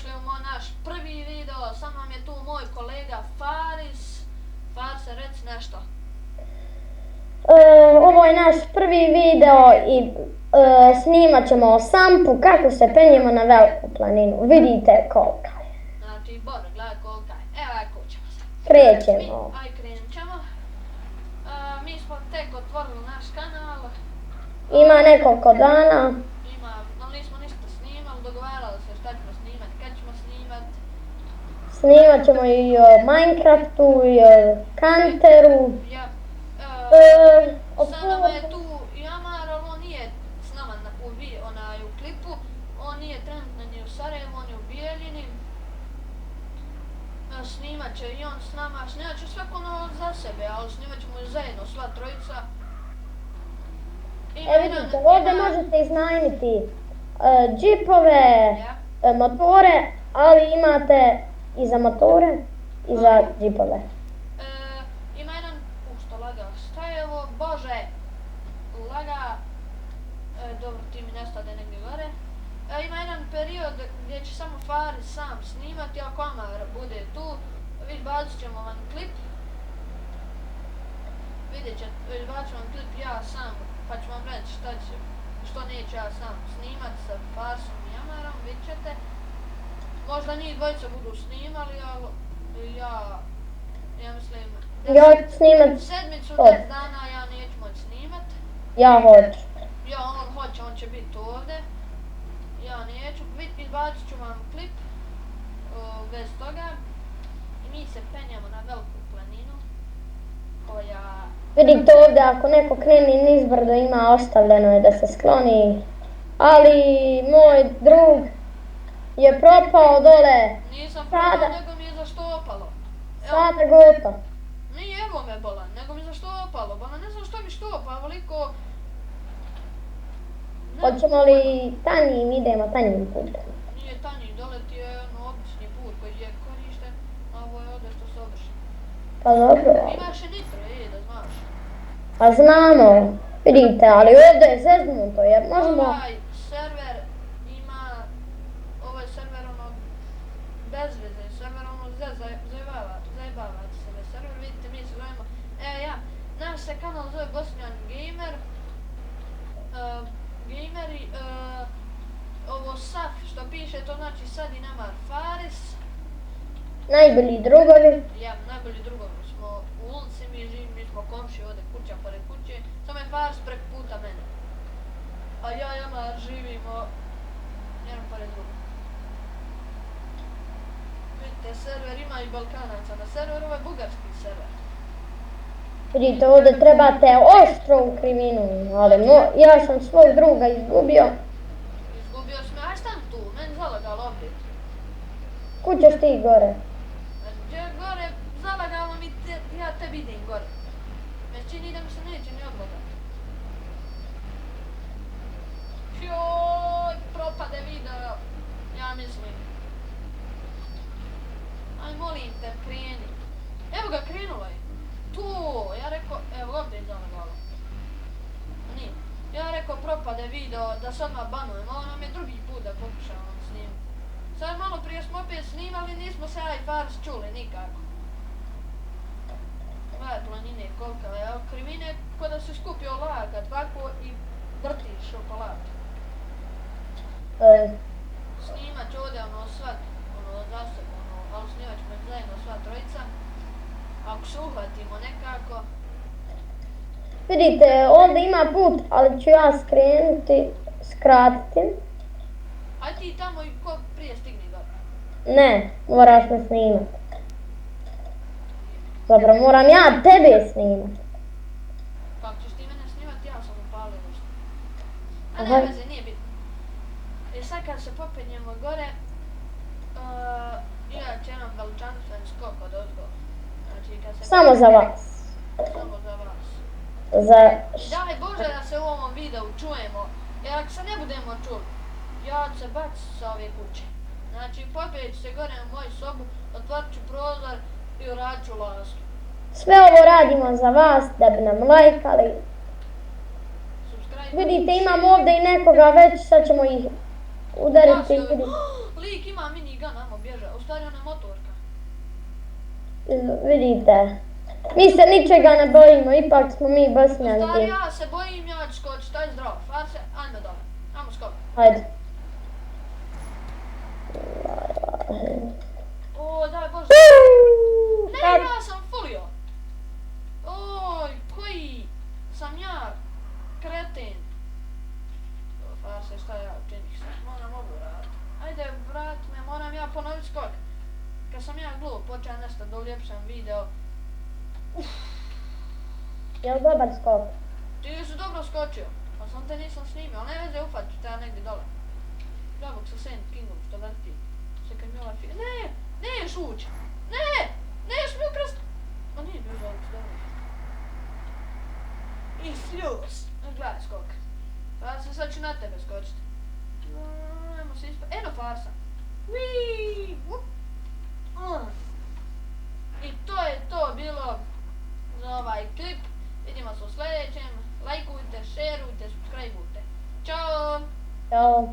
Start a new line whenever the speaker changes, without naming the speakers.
dobrodošli u moj naš prvi video, sa mnom je tu moj kolega Faris. Farise, reci nešto.
Ovo je naš prvi video i snimat ćemo sampu kako se penjemo na veliku planinu. Vidite kolika je.
Znači, Bora, gledaj kolika je. Evo, ako ćemo se.
Krećemo.
Aj, krenut ćemo. Mi smo tek otvorili naš kanal.
Ima nekoliko dana.
Ali nismo ništa snimali, dogovarali se šta ćemo snimati, kad ćemo snimati.
Snimat ćemo i o Minecraftu i o Kanteru.
Ja.
O
Sa nama je tu Jamar, ali on nije s nama u klipu. On nije trenutno ni u Sarajevu, on je u Bijeljini. Snimat će i on s nama, snimat će svako ono za sebe, ali snimat ćemo i zajedno sva trojica.
Vidite, ovdje možete iznajmiti džipove, motore, ali imate i za motore i za džipove.
Ima jedan, što laga, šta je ovo, Bože, laga, dobro ti mi nestade negdje gore. Ima jedan period gdje će samo Faris sam snimati, ako Amar bude tu, izbacit ćemo vam klip. Vidjet ćete, izbacit ću vam klip ja sam, pa ću vam reći što neću ja sam snimat sa Farisom i Amarom, vidjet ćete. Možda njih dvojica budu snimali, ali ja mislim...
Ja ću snimat
sedmicu, 10 dana ja neću moći snimat.
Ja hoću.
Ja, on hoće, on će biti ovdje. Ja neću, izbacit ću vam klip bez toga. I mi se penjamo na veliku planinu koja...
Vidite ovdje, ako neko krene nizbrdo ima ostavljeno je da se skloni. Ali moj drug je propao dole.
Nisam propao, nego mi je zaštopalo.
Sada gota.
Nije evo me bolan, nego mi zaštopalo. Bolan, ne znam što mi štopa, ovoliko...
Hoćemo li tanjim, idemo tanjim putem.
Nije tanjim, dole ti je obični put koji je korišten, a ovo je ovdje što se obični.
Pa dobro.
Imaš i nitro, da znaš.
Pa znamo, vidite, ali ovdje je zeznuto jer možemo...
Ovaj server ima, ovaj server ono bez veze, server ono zajebavate se bez server, vidite mi se zovemo, naš se kanal zove Bosnian Gamer, ovo SAF što piše to znači sad i Namar Faris.
Najbolji drugovi.
Ja, najbolji drugovi smo u ulici, mi smo komši ovdje kuća pored kuće, samo je Faris preko puta mene. A ja i Amar živimo jedan pored drugog. Vidite, server ima i Balkanaca na serveru, ovo je bugarski server.
Vidite, ovdje trebate oštro u kriminu, ali ja sam svog druga izgubio.
Izgubio sam, aj stan tu, meni zalagalo ovdje.
Kud ćeš ti gore?
Gdje gore, zalagalo mi, ja tebi idem gore. Me čini da mi se neće ni odlagati. Joj, propade video, ja mislim. Aj molim te, kreni. Evo ga, krenulo je. Tu, ja rekao, evo ovdje je zalagalo. Nije. Ja rekao propade video da se odmah banujemo, ovo nam je drugi put da pokušavamo snimati. Sad malo prije smo opet snimali, nismo se ja i Faris čuli nikako. Gledaj planine kolika je, evo krivine ko da se skupio lagat ovako i vrtiš oko lata. Snimat ću ovdje svat, za sebe, ali snimat ćemo zajedno sva trojica. Ako se uhvatimo nekako.
Vidite, ovdje ima put, ali ću ja skratiti.
Aj ti tamo i ko prije stigne dobro.
Ne, moraš me snimat. Dobro, moram ja tebe snimat.
Kako ćeš ti mene snimat, ja sam upalio nešto. A ne veze, nije bitno. I sad kad se popenjemo gore, imat će jedan veličanstven skok od odgovor.
Samo za vas.
Samo za vas. Daj Bože da se u ovom videu čujemo, jer ako se ne budemo čuli, ja ću se baciti sa ove kuće. Znači, popet ću se gore u moju sobu, otvorit ću prozor i uradit ću lastu.
Sve ovo radimo za vas, da bi nam lajkali. Vidite, imamo ovdje i nekoga već, sad ćemo ih udariti.
lik ima minigun, amo bježa, u stvari ona je motorka.
Vidite, mi se ničega ne bojimo, ipak smo mi
U stvari
Bosnjanki.
ja se bojim, ja ću skočit, taj zdrav, Farse, ajme dole, ajmo skok.
Hajde.
O, daj Bože. Ne,
Kad-
ja sam fulio. Oj, koji sam ja kreten. O, Farse, šta ja učinih sad, moram ovo raditi. Ajde, vrat me, moram ja ponovit skok. Kad sam ja glup, počeo nešto da uljepšam video.
Jel dobar skok?
Ti si dobro skočio, pa sam te nisam snimio, ali ne veze, ufat ću te ja negdje dole. Glavog sa Sand Kingom što vrti. Čekaj mi ovaj film. Ne, neješ ući. Ne, neješ mi ukrast. A nije bio žalost, dobro. I fljus. Gledaj skok. Farsa, sad ću na tebe skočit. Ajmo se ispa... Eno Farsa. Wiii. I to je to bilo za ovaj klip. Vidimo se u sljedećem. Lajkujte, šerujte, subscribeujte. Ćao!
Ćao.